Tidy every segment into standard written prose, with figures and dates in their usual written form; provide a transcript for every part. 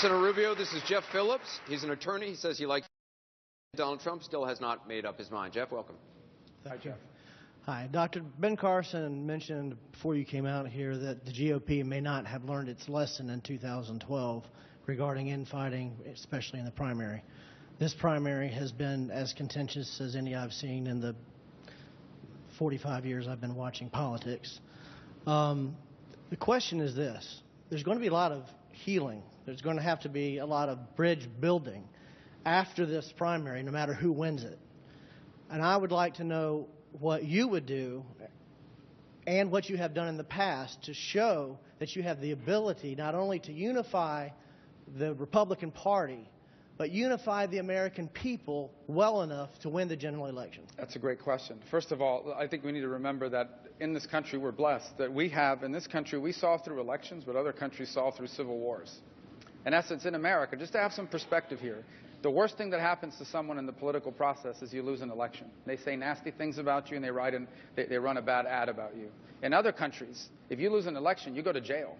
Senator Rubio, this is Jeff Phillips. He's an attorney. He says he likes Donald Trump, still has not made up his mind. Jeff, welcome. Thank you. Jeff. Hi. Dr. Ben Carson mentioned before you came out here that the GOP may not have learned its lesson in 2012 regarding infighting, especially in the primary. This primary has been as contentious as any I've seen in the 45 years I've been watching politics. The question is this. There's going to be a lot of healing. There's going to have to be a lot of bridge building after this primary, no matter who wins it. And I would like to know what you would do and what you have done in the past to show that you have the ability not only to unify the Republican Party, but unify the American people well enough to win the general election? That's a great question. First of all, I think we need to remember that in this country we're blessed, that we have, in this country, we saw through elections what other countries saw through civil wars. In essence, in America, just to have some perspective here, the worst thing that happens to someone in the political process is you lose an election. They say nasty things about you and they run a bad ad about you. In other countries, if you lose an election, you go to jail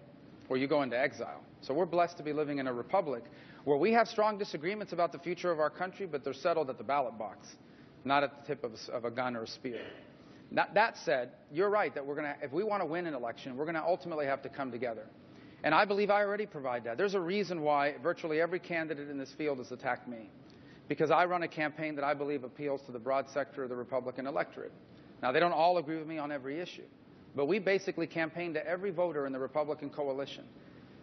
or you go into exile. So we're blessed to be living in a republic where we have strong disagreements about the future of our country, but they're settled at the ballot box, not at the tip of a gun or a spear. That said, you're right that if we want to win an election, we're going to ultimately have to come together. And I believe I already provide that. There's a reason why virtually every candidate in this field has attacked me, because I run a campaign that I believe appeals to the broad sector of the Republican electorate. Now, they don't all agree with me on every issue, but we basically campaign to every voter in the Republican coalition.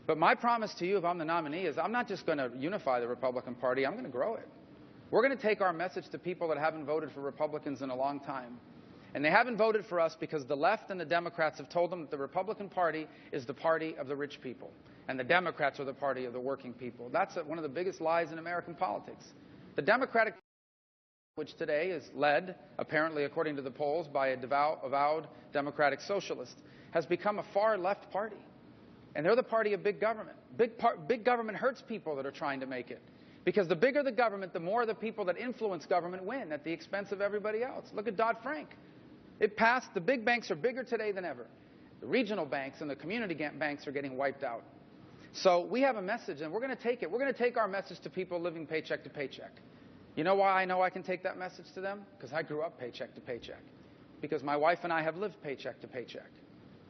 But my promise to you, if I'm the nominee, is I'm not just going to unify the Republican Party, I'm going to grow it. We're going to take our message to people that haven't voted for Republicans in a long time. And they haven't voted for us because the left and the Democrats have told them that the Republican Party is the party of the rich people, and the Democrats are the party of the working people. That's one of the biggest lies in American politics. The Democratic, which today is led, apparently according to the polls, by a avowed Democratic socialist, has become a far-left party. And they're the party of big government. Big government hurts people that are trying to make it. Because the bigger the government, the more the people that influence government win at the expense of everybody else. Look at Dodd-Frank. It passed. The big banks are bigger today than ever. The regional banks and the community banks are getting wiped out. So we have a message, and we're going to take it. We're going to take our message to people living paycheck to paycheck. You know why I know I can take that message to them? Because I grew up paycheck to paycheck. Because my wife and I have lived paycheck to paycheck.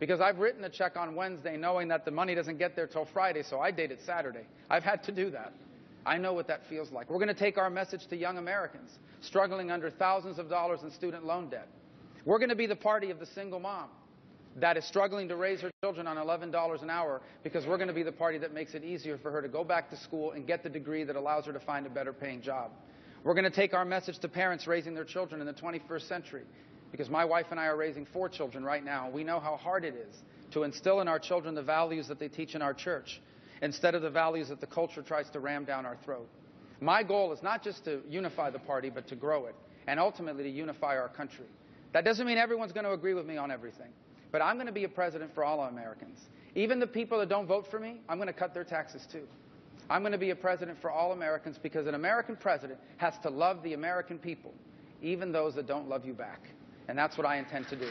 Because I've written a check on Wednesday knowing that the money doesn't get there till Friday, so I date it Saturday. I've had to do that. I know what that feels like. We're going to take our message to young Americans struggling under thousands of dollars in student loan debt. We're going to be the party of the single mom that is struggling to raise her children on $11 an hour, because we're going to be the party that makes it easier for her to go back to school and get the degree that allows her to find a better paying job. We're going to take our message to parents raising their children in the 21st century, because my wife and I are raising 4 children right now. We know how hard it is to instill in our children the values that they teach in our church instead of the values that the culture tries to ram down our throat. My goal is not just to unify the party, but to grow it and ultimately to unify our country. That doesn't mean everyone's going to agree with me on everything, but I'm going to be a president for all Americans. Even the people that don't vote for me, I'm going to cut their taxes too. I'm going to be a president for all Americans, because an American president has to love the American people, even those that don't love you back. And that's what I intend to do.